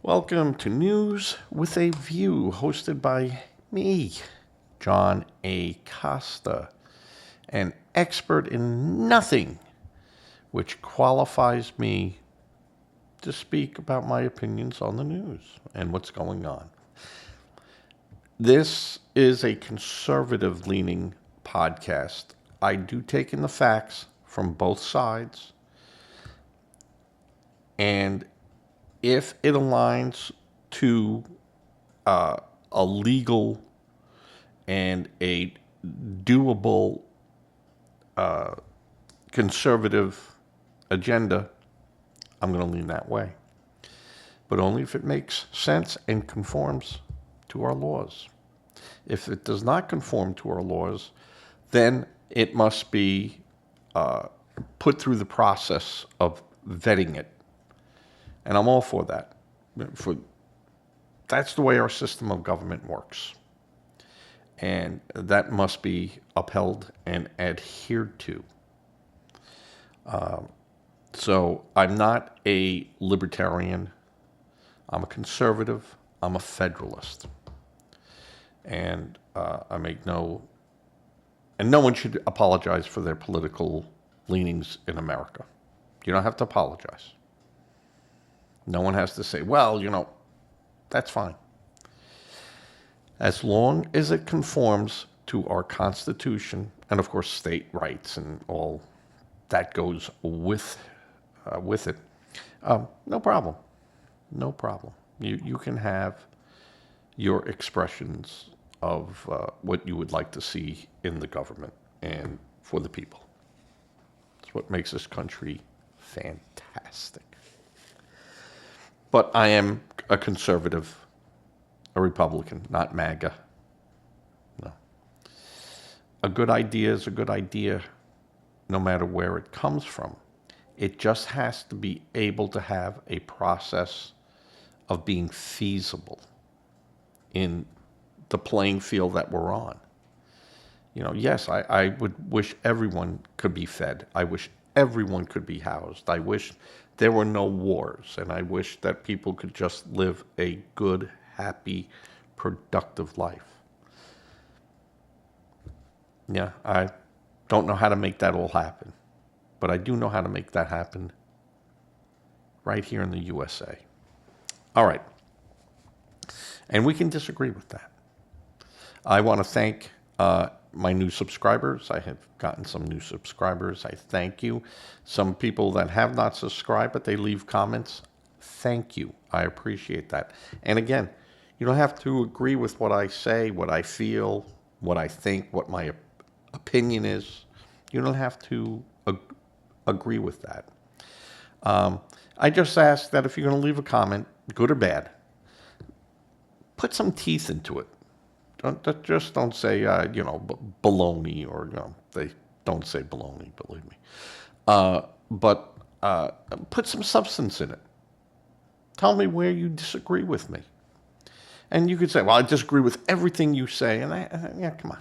Welcome to News with a View, hosted by me, John A. Costa, an expert in nothing which qualifies me to speak about my opinions on the news and what's going on. This is a conservative-leaning podcast. I do take in the facts from both sides, and if it aligns to a legal and a doable conservative agenda, I'm going to lean that way. But only if it makes sense and conforms to our laws. If it does not conform to our laws, then it must be put through the process of vetting it. And I'm all for that. That's the way our system of government works. And that must be upheld and adhered to. So I'm not a libertarian. I'm a conservative. I'm a federalist. And I make no one should apologize for their political leanings in America. You don't have to apologize. No one has to say, well, that's fine. As long as it conforms to our Constitution and, of course, state rights and all that goes with it, no problem. No problem. You can have your expressions of what you would like to see in the government and for the people. It's what makes this country fantastic. But I am a conservative, a Republican, not MAGA. No. A good idea is a good idea no matter where it comes from. It just has to be able to have a process of being feasible in the playing field that we're on. Yes, I would wish everyone could be fed. I wish everyone could be housed. I wish there were no wars, and I wish that people could just live a good, happy, productive life. Yeah, I don't know how to make that all happen, but I do know how to make that happen right here in the USA. All right. And we can disagree with that. I want to thank my new subscribers. I have gotten some new subscribers. I thank you. Some people that have not subscribed, but they leave comments. Thank you. I appreciate that. And again, you don't have to agree with what I say, what I feel, what I think, what my opinion is. You don't have to agree with that. I just ask that if you're going to leave a comment, good or bad, put some teeth into it. Just don't say, baloney, or, they don't say baloney, believe me. But put some substance in it. Tell me where you disagree with me. And you could say, well, I disagree with everything you say. And come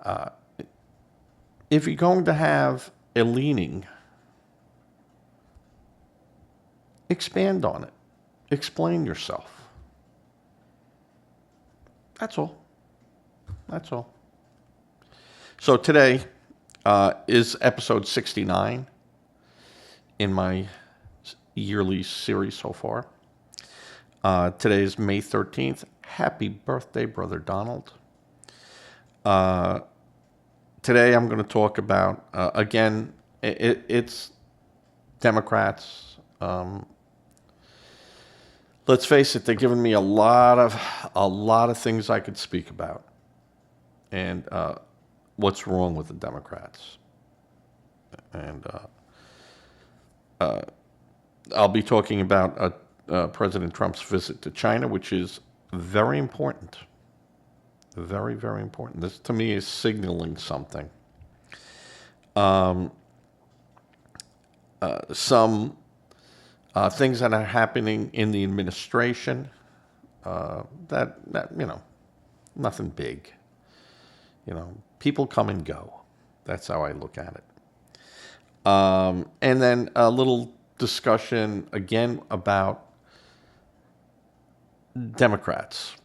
on. If you're going to have a leaning, expand on it. Explain yourself. That's all. That's all. So today is episode 69 in my yearly series so far. Today is May 13th. Happy birthday, Brother Donald. Today I'm going to talk about, again, it's Democrats. Let's face it, they're giving me a lot of things I could speak about, and what's wrong with the Democrats. And I'll be talking about President Trump's visit to China, which is very important. Very, very important. This, to me, is signaling something. Some things that are happening in the administration, that nothing big. People come and go. That's how I look at it. And then a little discussion again about Democrats.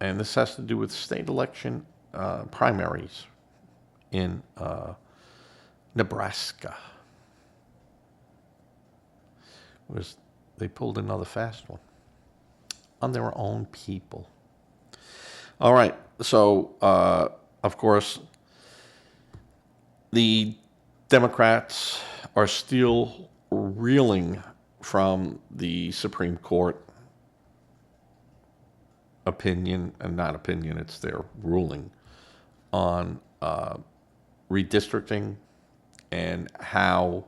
And this has to do with state election primaries in Nebraska. They pulled another fast one on their own people. All right. So, of course, the Democrats are still reeling from the Supreme Court opinion, and not opinion, it's their ruling on redistricting and how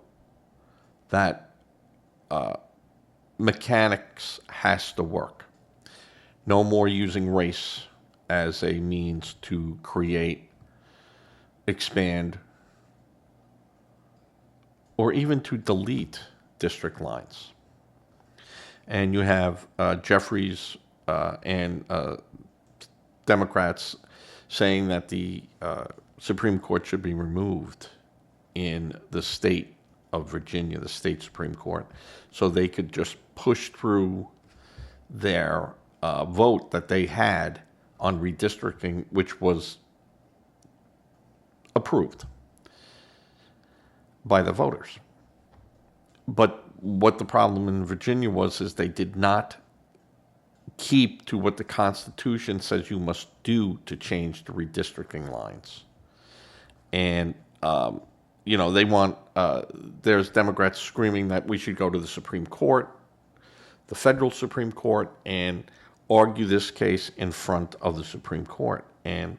that mechanics has to work. No more using race as a means to create, expand, or even to delete district lines. And you have Jeffries and Democrats saying that the Supreme Court should be removed in the state of Virginia, the state Supreme Court, so they could just push through their vote that they had on redistricting, which was approved by the voters. But what the problem in Virginia was is they did not keep to what the Constitution says you must do to change the redistricting lines. And, they want, there's Democrats screaming that we should go to the Supreme Court, the federal Supreme Court, and argue this case in front of the Supreme Court. And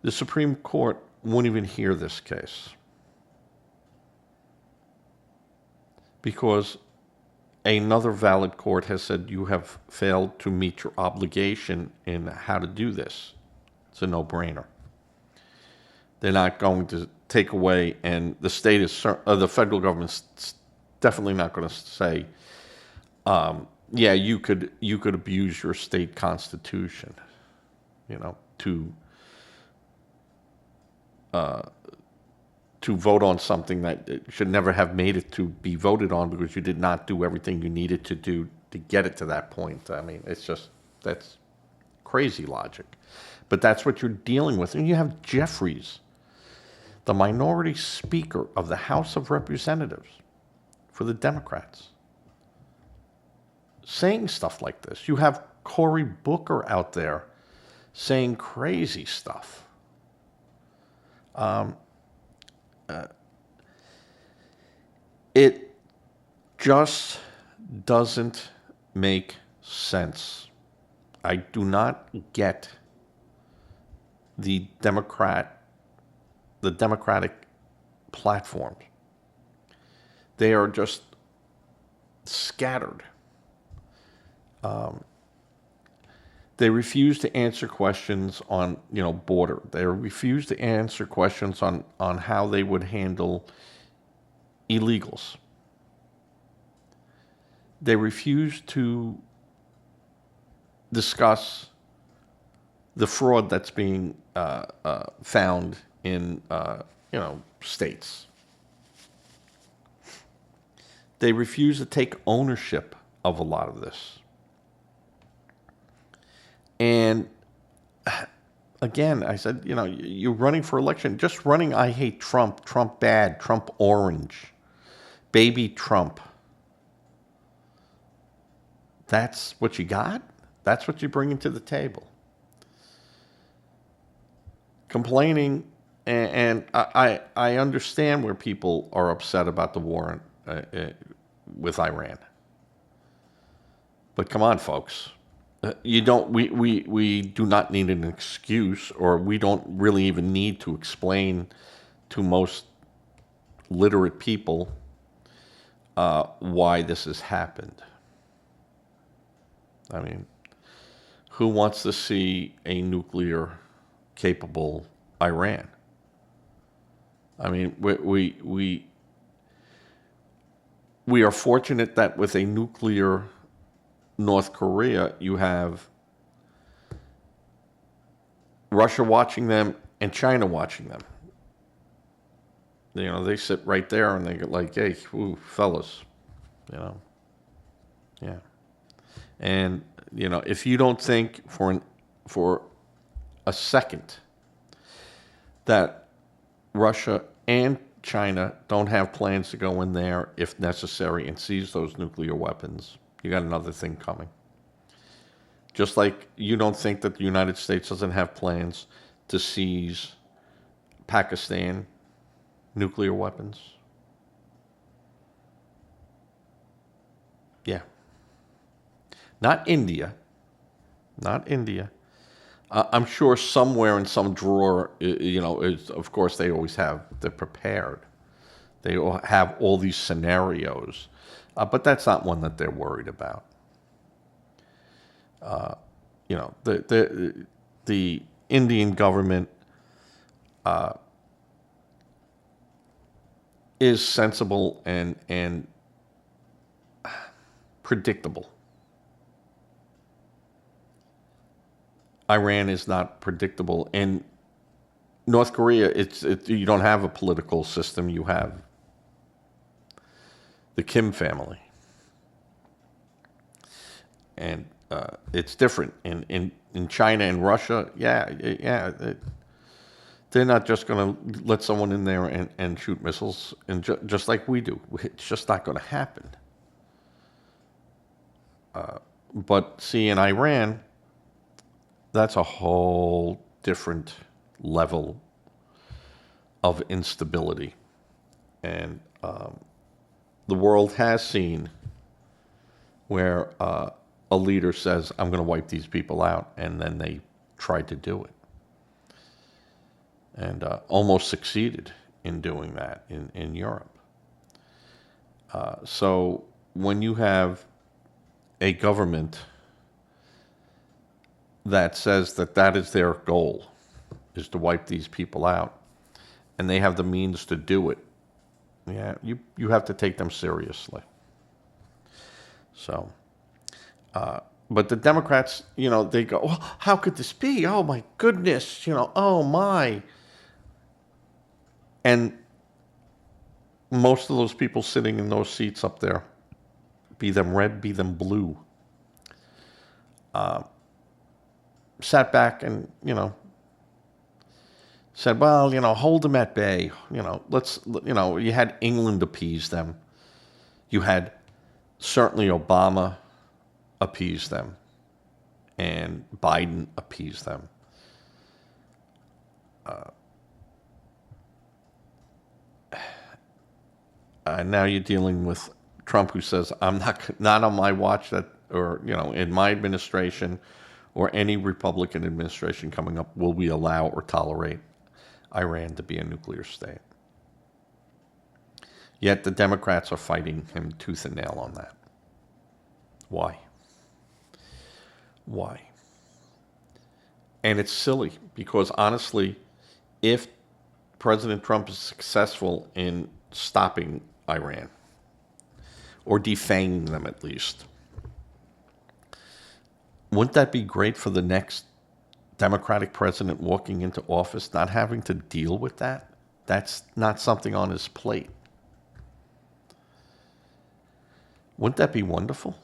the Supreme Court won't even hear this case because another valid court has said you have failed to meet your obligation in how to do this. It's a no-brainer. They're not going to take away, and the state is, the federal government's definitely not going to say, yeah, you could abuse your state constitution, to vote on something that should never have made it to be voted on because you did not do everything you needed to do to get it to that point. I mean, that's crazy logic. But that's what you're dealing with. And you have Jeffries, the minority speaker of the House of Representatives for the Democrats, saying stuff like this. You have Cory Booker out there saying crazy stuff. It just doesn't make sense. I do not get the Democratic platforms. They are just scattered. They refuse to answer questions on, border. They refuse to answer questions on how they would handle illegals. They refuse to discuss the fraud that's being found in, states. They refuse to take ownership of a lot of this. And again, I said, you're running for election. Just running, I hate Trump, Trump bad, Trump orange, baby Trump. That's what you got? That's what you're bringing to the table. Complaining, and I understand where people are upset about the war with Iran. But come on, folks. We do not need an excuse, or we don't really even need to explain to most literate people why this has happened. I mean, who wants to see a nuclear-capable Iran? I mean, we are fortunate that with a nuclear North Korea, you have Russia watching them and China watching them. they sit right there and they get like, hey, ooh, fellas, you know, yeah. And if you don't think for a second that Russia and China don't have plans to go in there if necessary and seize those nuclear weapons, you got another thing coming. Just like you don't think that the United States doesn't have plans to seize Pakistan nuclear weapons. Yeah. Not India. Not India. I'm sure somewhere in some drawer, of course they always have, they're prepared. They all have all these scenarios, but that's not one that they're worried about. The Indian government is sensible and predictable. Iran is not predictable, and North Korea, you don't have a political system. You have the Kim family, and it's different. In China and Russia, yeah, they're not just going to let someone in there and shoot missiles, and just like we do. It's just not going to happen. But see, in Iran, that's a whole different level of instability. And the world has seen where a leader says, I'm going to wipe these people out, and then they tried to do it. And almost succeeded in doing that in Europe. So when you have a government that says that is their goal, is to wipe these people out, and they have the means to do it, yeah, you have to take them seriously. So, but the Democrats, they go, oh, how could this be? Oh my goodness, oh my. And most of those people sitting in those seats up there, be them red, be them blue, sat back and, said, well, hold them at bay. You had England appease them. You had certainly Obama appease them and Biden appease them. Now you're dealing with Trump, who says, I'm not on my watch or in my administration or any Republican administration coming up will we allow or tolerate Iran to be a nuclear state. Yet the Democrats are fighting him tooth and nail on that. Why? Why? And it's silly because honestly, if President Trump is successful in stopping Iran, or defanging them at least, wouldn't that be great for the next Democratic president walking into office, not having to deal with that? That's not something on his plate. Wouldn't that be wonderful?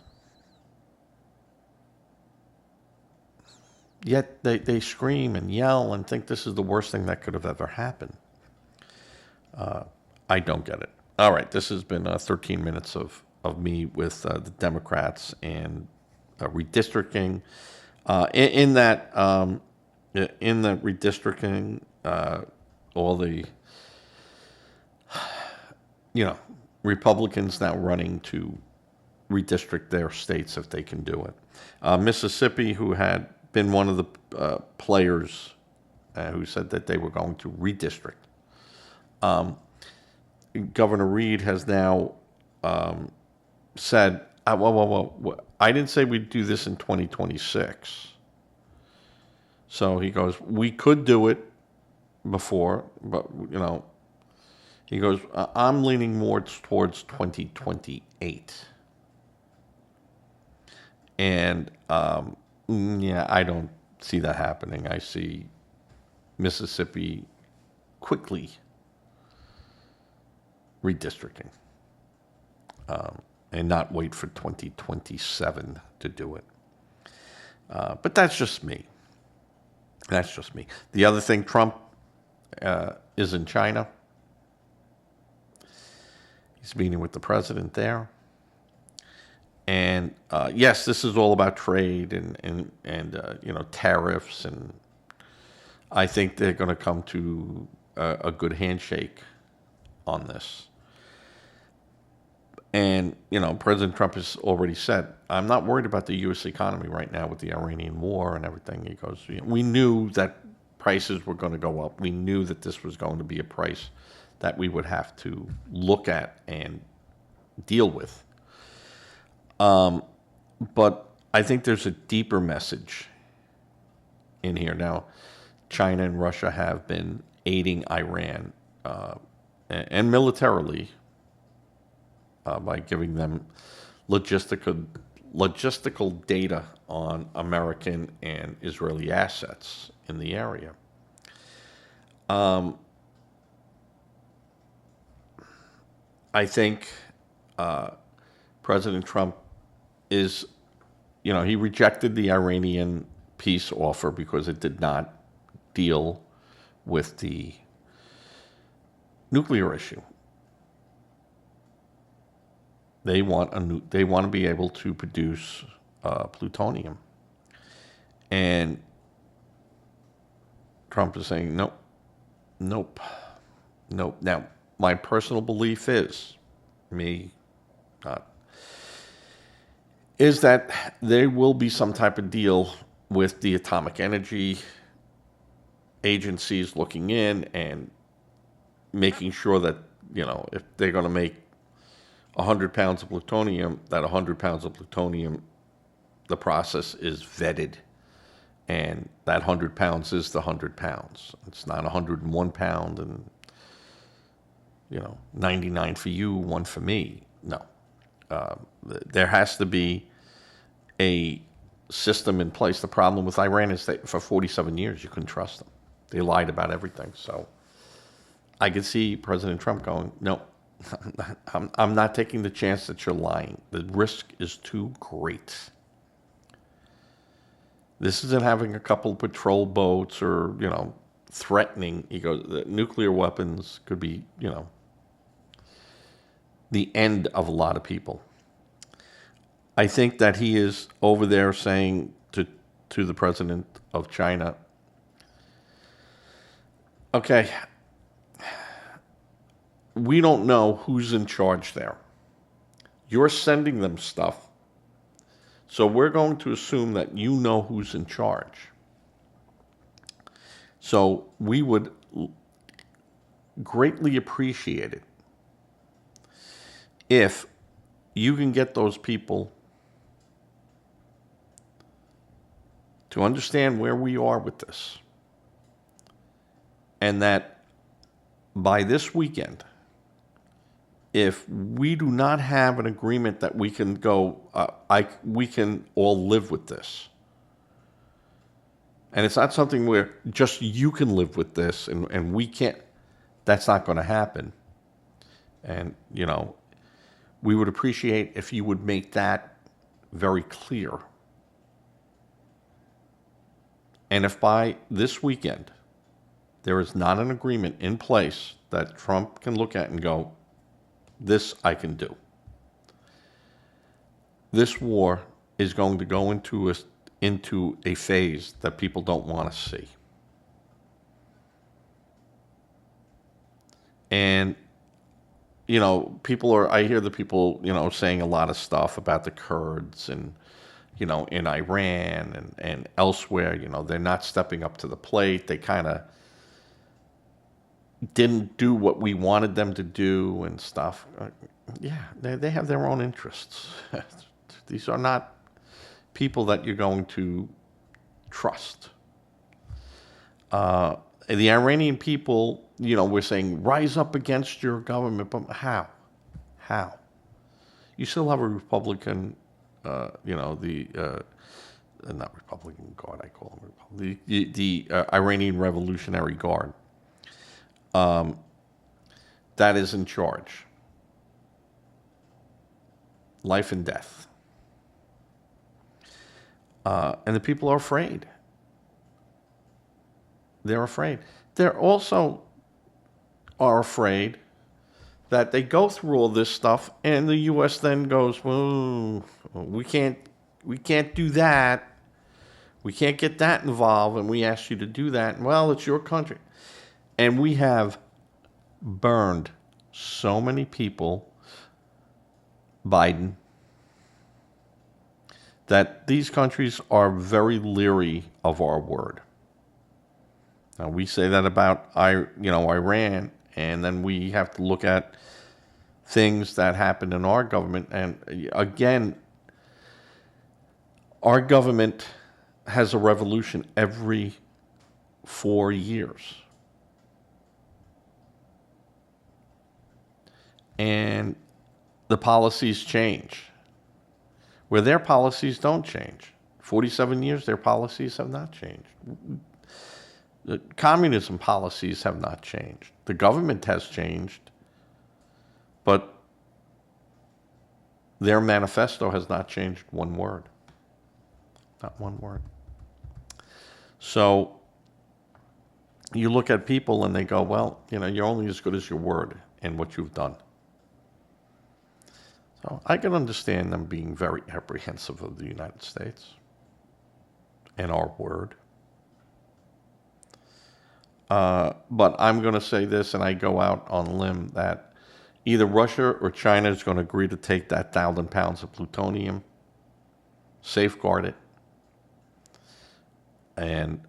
Yet they scream and yell and think this is the worst thing that could have ever happened. I don't get it. All right, this has been 13 minutes of me with the Democrats and redistricting. In the redistricting, all the Republicans now running to redistrict their states if they can do it. Mississippi, who had been one of the players who said that they were going to redistrict. Governor Reed has now said, well, I didn't say we'd do this in 2026. So he goes, we could do it before, but, he goes, I'm leaning more towards 2028. And, yeah, I don't see that happening. I see Mississippi quickly redistricting, and not wait for 2027 to do it. But that's just me. That's just me. The other thing, Trump is in China. He's meeting with the president there. And yes, this is all about trade and tariffs, and I think they're going to come to a good handshake on this. And President Trump has already said, "I'm not worried about the U.S. economy right now with the Iranian war and everything." He goes, "We knew that prices were going to go up. We knew that this was going to be a price that we would have to look at and deal with." But I think there's a deeper message in here. Now, China and Russia have been aiding Iran and militarily by giving them logistical data on American and Israeli assets in the area. I think President Trump is, he rejected the Iranian peace offer because it did not deal with the nuclear issue. They want to be able to produce plutonium, and Trump is saying nope, nope, nope. Now, my personal belief is, is that there will be some type of deal with the atomic energy agencies looking in and making sure that, if they're going to make 100 pounds of plutonium, that 100 pounds of plutonium, the process is vetted. And that 100 pounds is the 100 pounds. It's not 101 pound and, 99 for you, 1 for me. No. There has to be a system in place. The problem with Iran is that for 47 years, you couldn't trust them. They lied about everything. So I could see President Trump going, no, I'm not taking the chance that you're lying. The risk is too great. This isn't having a couple patrol boats or, threatening. He goes, the nuclear weapons could be, the end of a lot of people. I think that he is over there saying to the president of China, okay, we don't know who's in charge there. You're sending them stuff, so we're going to assume that you know who's in charge. So we would greatly appreciate it if you can get those people to understand where we are with this, and that by this weekend, if we do not have an agreement that we can go, we can all live with this. And it's not something where just you can live with this and we can't. That's not going to happen. And, we would appreciate if you would make that very clear. And if by this weekend there is not an agreement in place that Trump can look at and go, this I can do, this war is going to go into a phase that people don't want to see. And, I hear the people, saying a lot of stuff about the Kurds and, in Iran and elsewhere, they're not stepping up to the plate. They kind of didn't do what we wanted them to do and stuff. Yeah, they have their own interests. These are not people that you're going to trust. The Iranian people, we're saying, rise up against your government, but how? How? You still have a Republican, not Republican Guard, I call them, the Iranian Revolutionary Guard, that is in charge. life and death. And the people are afraid. They're afraid. They're also are afraid that they go through all this stuff and the U.S. then goes, well, we can't do that. We can't get that involved, and we asked you to do that. Well, it's your country. And we have burned so many people, Biden, that these countries are very leery of our word. Now, we say that about Iran, and then we have to look at things that happened in our government. And again, our government has a revolution every 4 years. And the policies change. Where their policies don't change. 47 years, their policies have not changed. The communism policies have not changed. The government has changed, but their manifesto has not changed one word. Not one word. So you look at people and they go, well, you're only as good as your word and what you've done. So I can understand them being very apprehensive of the United States and our word. But I'm going to say this, and I go out on a limb, that either Russia or China is going to agree to take that 1,000 pounds of plutonium, safeguard it, and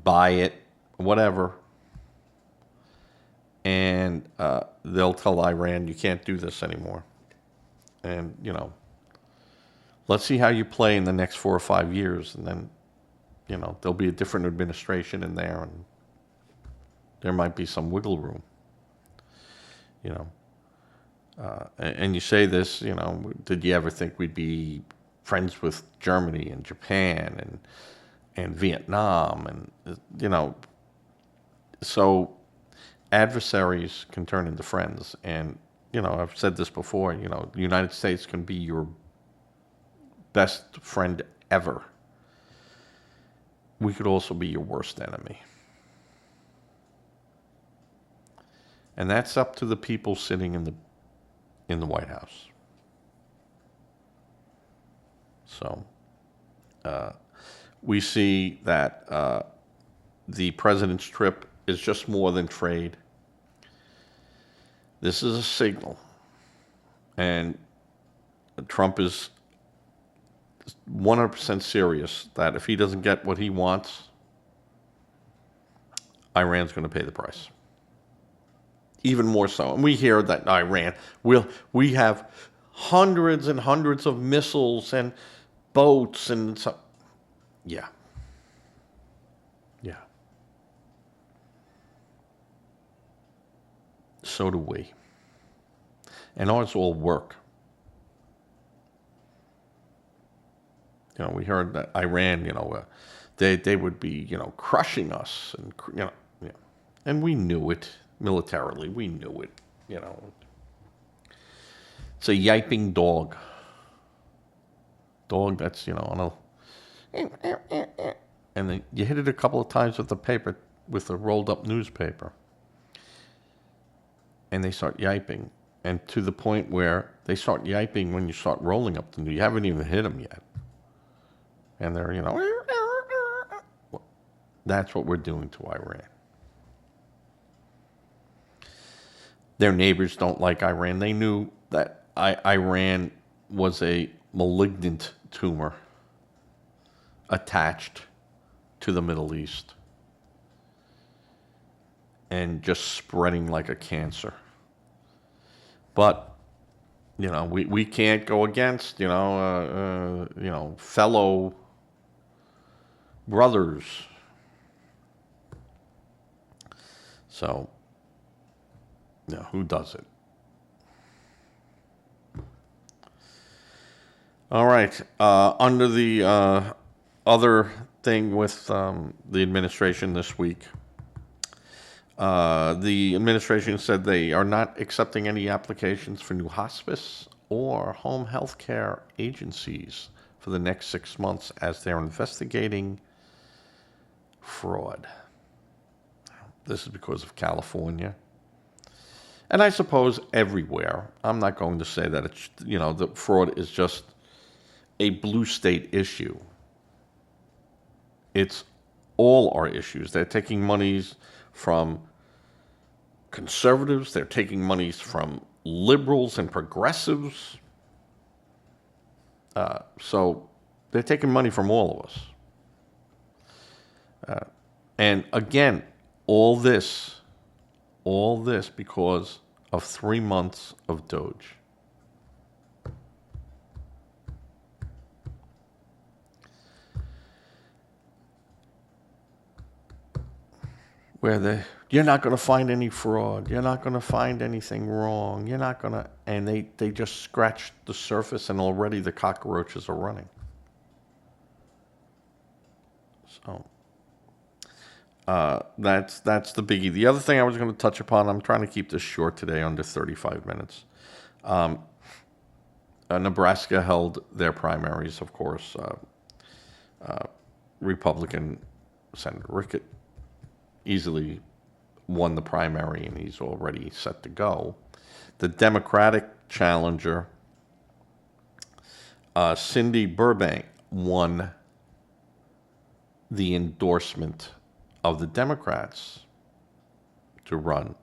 buy it, whatever. And they'll tell Iran, you can't do this anymore. And, let's see how you play in the next 4 or 5 years. And then, there'll be a different administration in there, and there might be some wiggle room. And you say this, did you ever think we'd be friends with Germany and Japan and Vietnam? And, so adversaries can turn into friends. And, I've said this before, the United States can be your best friend ever. We could also be your worst enemy. And that's up to the people sitting in the White House. So we see that the president's trip is just more than trade. This is a signal. And Trump is 100% serious that if he doesn't get what he wants, Iran's going to pay the price. Even more so. And we hear that Iran, we have hundreds and hundreds of missiles and boats and so. Yeah. Yeah. So do we. And ours all work. We heard that Iran, they would be, crushing us, and and we knew it militarily. We knew it, It's a yiping dog. Dog that's, on a, and then you hit it a couple of times with a rolled up newspaper, and they start yiping, and to the point where they start yiping when you start rolling up the news. You haven't even hit them yet. And they're, that's what we're doing to Iran. Their neighbors don't like Iran. They knew that Iran was a malignant tumor attached to the Middle East and just spreading like a cancer. But we can't go against fellow brothers. So, who does it? All right. Under the other thing with the administration this week, the administration said they are not accepting any applications for new hospice or home health care agencies for the next 6 months as they're investigating fraud. This is because of California. And I suppose everywhere. I'm not going to say that it's, the fraud is just a blue state issue. It's all our issues. They're taking monies from conservatives. They're taking monies from liberals and progressives. So they're taking money from all of us. And again, all this because of 3 months of Doge. Where you're not going to find any fraud. You're not going to find anything wrong. You're not going to, and they just scratched the surface and already the cockroaches are running. So that's the biggie. The other thing I was going to touch upon, I'm trying to keep this short today, under 35 minutes. Nebraska held their primaries, of course. Republican Senator Rickett easily won the primary, and he's already set to go. The Democratic challenger, Cindy Burbank, won the endorsement of the Democrats to run.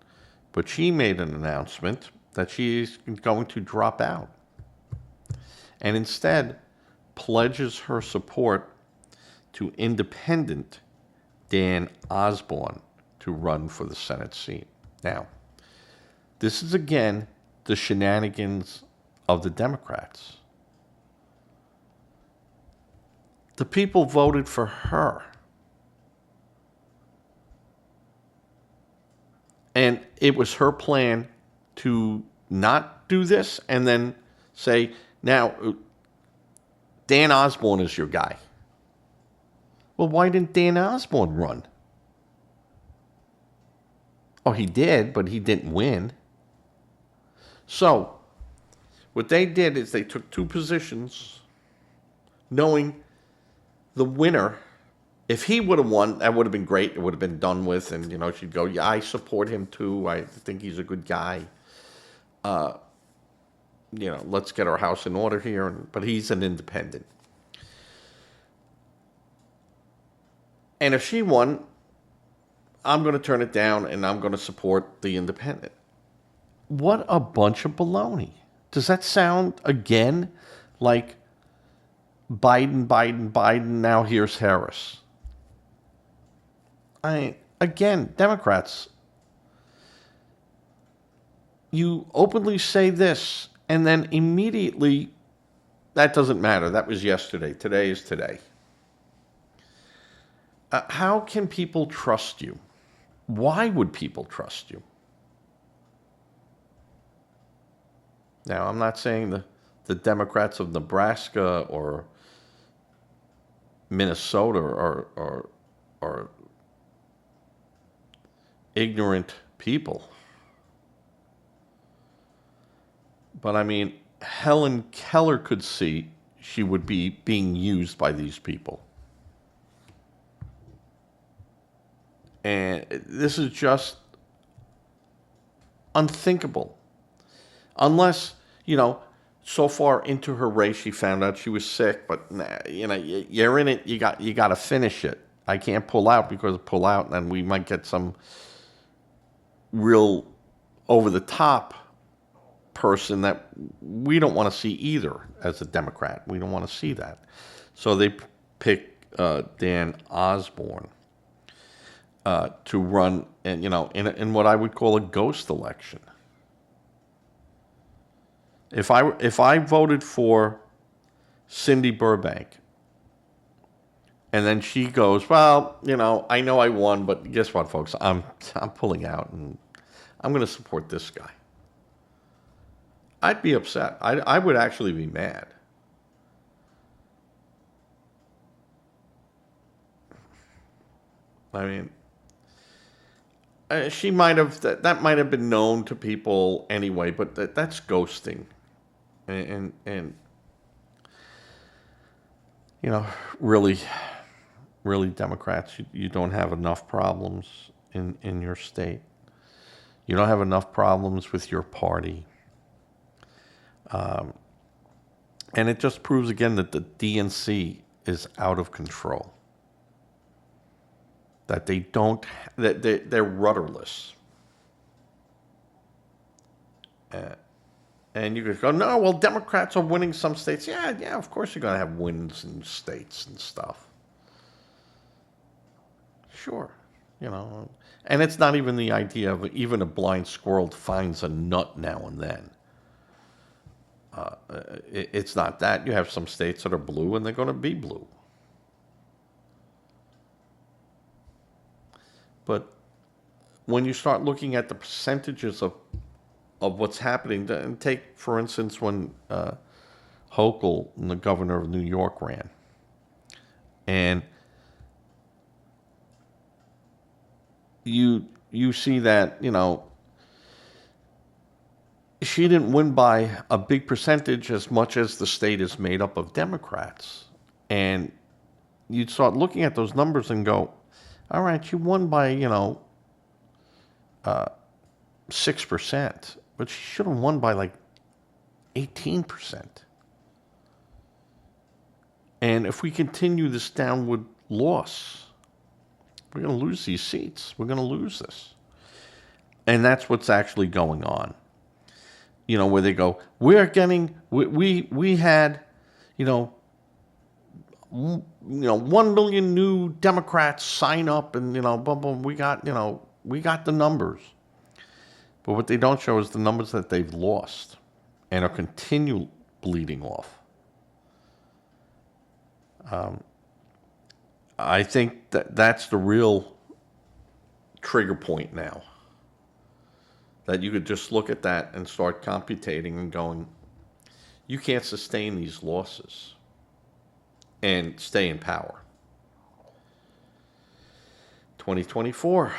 But she made an announcement that she's going to drop out and instead pledges her support to independent Dan Osborne to run for the Senate seat. Now, this is again the shenanigans of the Democrats. The people voted for her. And it was her plan to not do this and then say, now, Dan Osborne is your guy. Well, why didn't Dan Osborne run? Oh, he did, but he didn't win. So, what they did is they took two positions, knowing the winner, if he would have won, that would have been great. It would have been done with, and, she'd go, yeah, I support him too. I think he's a good guy. Let's get our house in order here. But he's an independent. And if she won, I'm going to turn it down and I'm going to support the independent. What a bunch of baloney. Does that sound, again, like Biden, now here's Harris? Again, Democrats, you openly say this, and then immediately, that doesn't matter. That was yesterday. Today is today. How can people trust you? Why would people trust you? Now, I'm not saying the Democrats of Nebraska or Minnesota are ignorant people. But I mean, Helen Keller could see she would be being used by these people. And this is just unthinkable. Unless, so far into her race, she found out she was sick, but you're in it, you got to finish it. I can't pull out because pull out, and then we might get some real over-the-top person that we don't want to see either as a Democrat. We don't want to see that. So they pick Dan Osborne to run, and in what I would call a ghost election. If I voted for Cindy Burbank, and then she goes, well, I know I won, but guess what, folks? I'm pulling out, and I'm going to support this guy. I'd be upset. I would actually be mad. I mean, she might have, that might have been known to people anyway, but that's ghosting. And you know, really, really, Democrats, you don't have enough problems in your state. You don't have enough problems with your party. And it just proves again that the DNC is out of control. That they don't, that they're rudderless. And you could go, no, well, Democrats are winning some states. Yeah, of course you're going to have wins in states and stuff. Sure, you know. And it's not even the idea of even a blind squirrel finds a nut now and then. It's not that. You have some states that are blue and they're going to be blue. But when you start looking at the percentages of what's happening, and take, for instance, when Hochul, the governor of New York, ran. And you see that, you know, she didn't win by a big percentage as much as the state is made up of Democrats. And you'd start looking at those numbers and go, all right, you won by, 6%, but she should have won by like 18%. And if we continue this downward loss, we're going to lose these seats. We're going to lose this. And that's what's actually going on. You know, where they go, we had, 1 million new Democrats sign up, and boom, boom, we got the numbers. But what they don't show is the numbers that they've lost and are continue bleeding off. I think that's the real trigger point now. That you could just look at that and start computating and going, you can't sustain these losses and stay in power. 2024,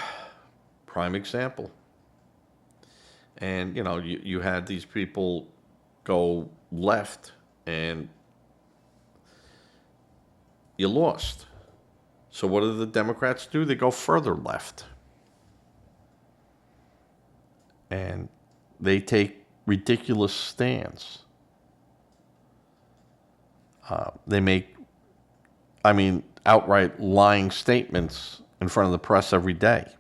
prime example. And, you had these people go left and you lost. So what do the Democrats do? They go further left. And they take ridiculous stands. They make, outright lying statements in front of the press every day.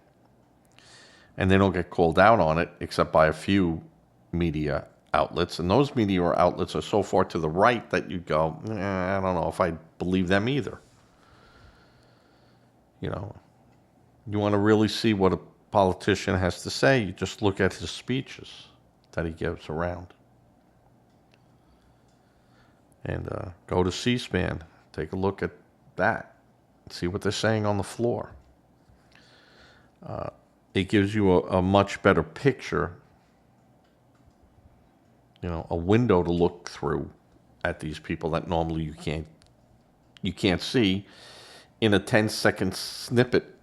And they don't get called out on it except by a few media outlets. And those media outlets are so far to the right that you go, I don't know if I believe them either. You want to really see what a politician has to say, you just look at his speeches that he gives around. And go to C-SPAN, take a look at that, see what they're saying on the floor. It gives you a much better picture, a window to look through at these people that normally you can't see in a 10-second snippet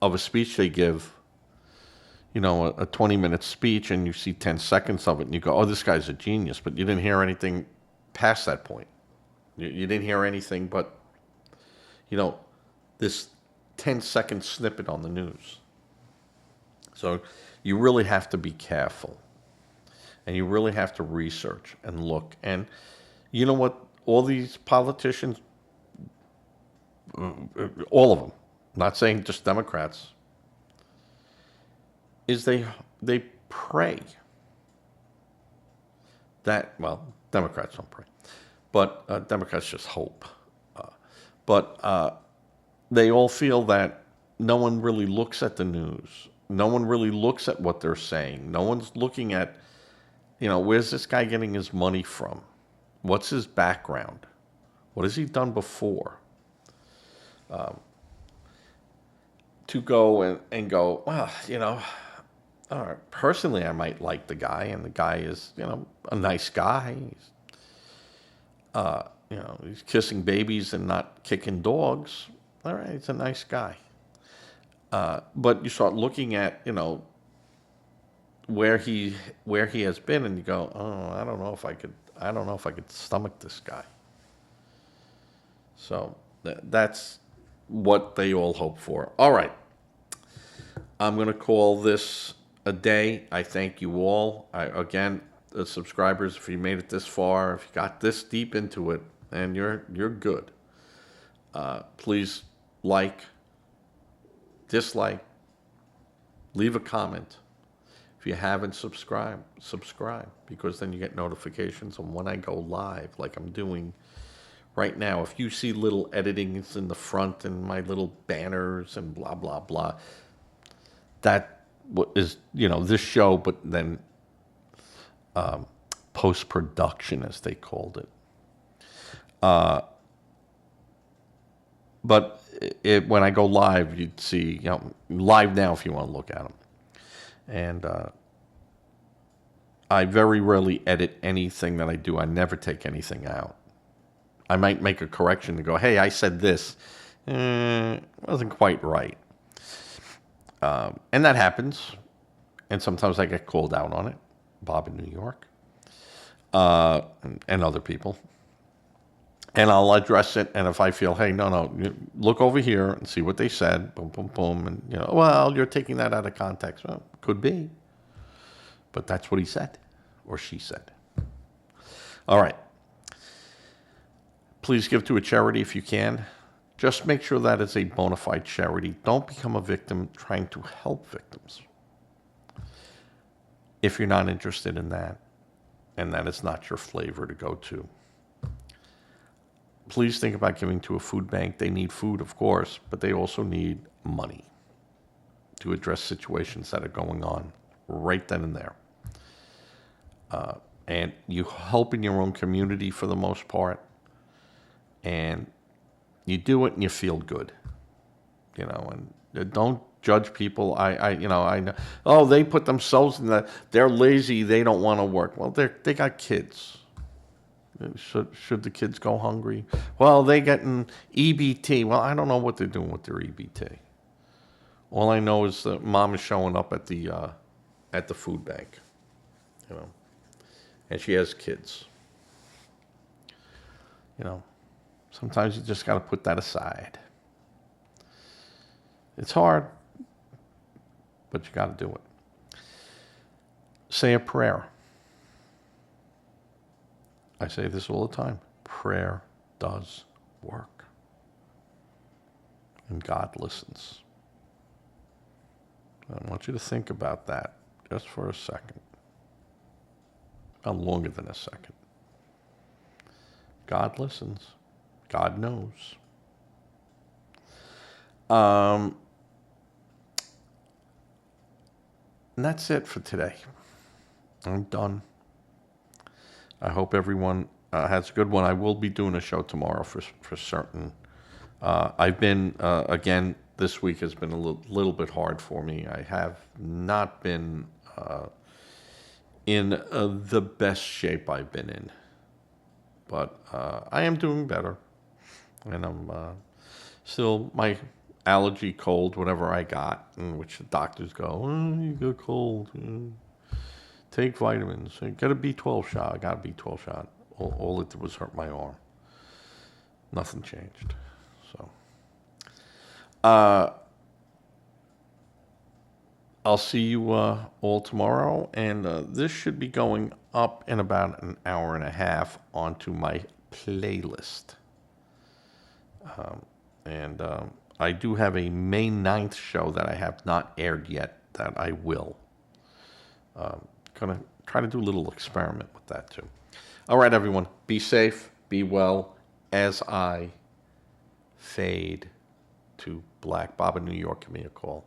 of a speech they give. A 20-minute speech, and you see 10 seconds of it, and you go, oh, this guy's a genius, but you didn't hear anything past that point. You didn't hear anything but, this 10-second snippet on the news. So you really have to be careful, and you really have to research and look. And you know what? All these politicians, all of them, not saying just Democrats, is they pray that, well, Democrats don't pray, but Democrats just hope. But they all feel that no one really looks at the news. No one really looks at what they're saying. No one's looking at, where's this guy getting his money from? What's his background? What has he done before? To go and go, well, all right, personally, I might like the guy, and the guy is, a nice guy. He's kissing babies and not kicking dogs. All right, he's a nice guy. But you start looking at, where he has been, and you go, oh, I don't know if I could stomach this guy. So that's what they all hope for. All right, I'm going to call this a day. I thank you all. Again, the subscribers, if you made it this far, if you got this deep into it, and you're good. Please like, dislike, leave a comment. If you haven't subscribed, subscribe, because then you get notifications on when I go live, like I'm doing right now. If you see little editings in the front and my little banners and blah, blah, blah, that is, this show, but then post-production, as they called it. But when I go live, you'd see, live now if you want to look at them. And I very rarely edit anything that I do. I never take anything out. I might make a correction to go, hey, I said this. Wasn't quite right. And that happens. And sometimes I get called out on it. Bob in New York. And other people. And I'll address it. And if I feel, hey, no, look over here and see what they said. Boom, boom, boom. And, well, you're taking that out of context. Well, could be. But that's what he said. Or she said. All right. Please give to a charity if you can. Just make sure that it's a bona fide charity. Don't become a victim trying to help victims. If you're not interested in that, and that is not your flavor to go to, please think about giving to a food bank. They need food, of course, but they also need money to address situations that are going on right then and there. And you help in your own community for the most part, and you do it and you feel good, and don't judge people. I know, oh, they put themselves in that, they're lazy, they don't want to work. Well, they got kids. Should the kids go hungry? Well, they getting EBT. Well, I don't know what they're doing with their EBT. All I know is that mom is showing up at the food bank, and she has kids. Sometimes you just got to put that aside. It's hard, but you got to do it. Say a prayer. I say this all the time. Prayer does work. And God listens. I want you to think about that just for a second. Not longer than a second. God listens. God knows. And that's it for today. I'm done. I hope everyone has a good one. I will be doing a show tomorrow for certain. I've been, again, this week has been a little bit hard for me. I have not been in the best shape I've been in. But I am doing better. And I'm still, my allergy, cold, whatever I got, in which the doctors go, oh, you got a cold. Take vitamins. Get a B12 shot. I got a B12 shot. All it did was hurt my arm. Nothing changed. So, I'll see you all tomorrow, and this should be going up in about an hour and a half onto my playlist. And I do have a May 9th show that I have not aired yet that I will. Going to try to do a little experiment with that too. All right, everyone. Be safe. Be well. As I fade to black. Bob in New York, give me a call.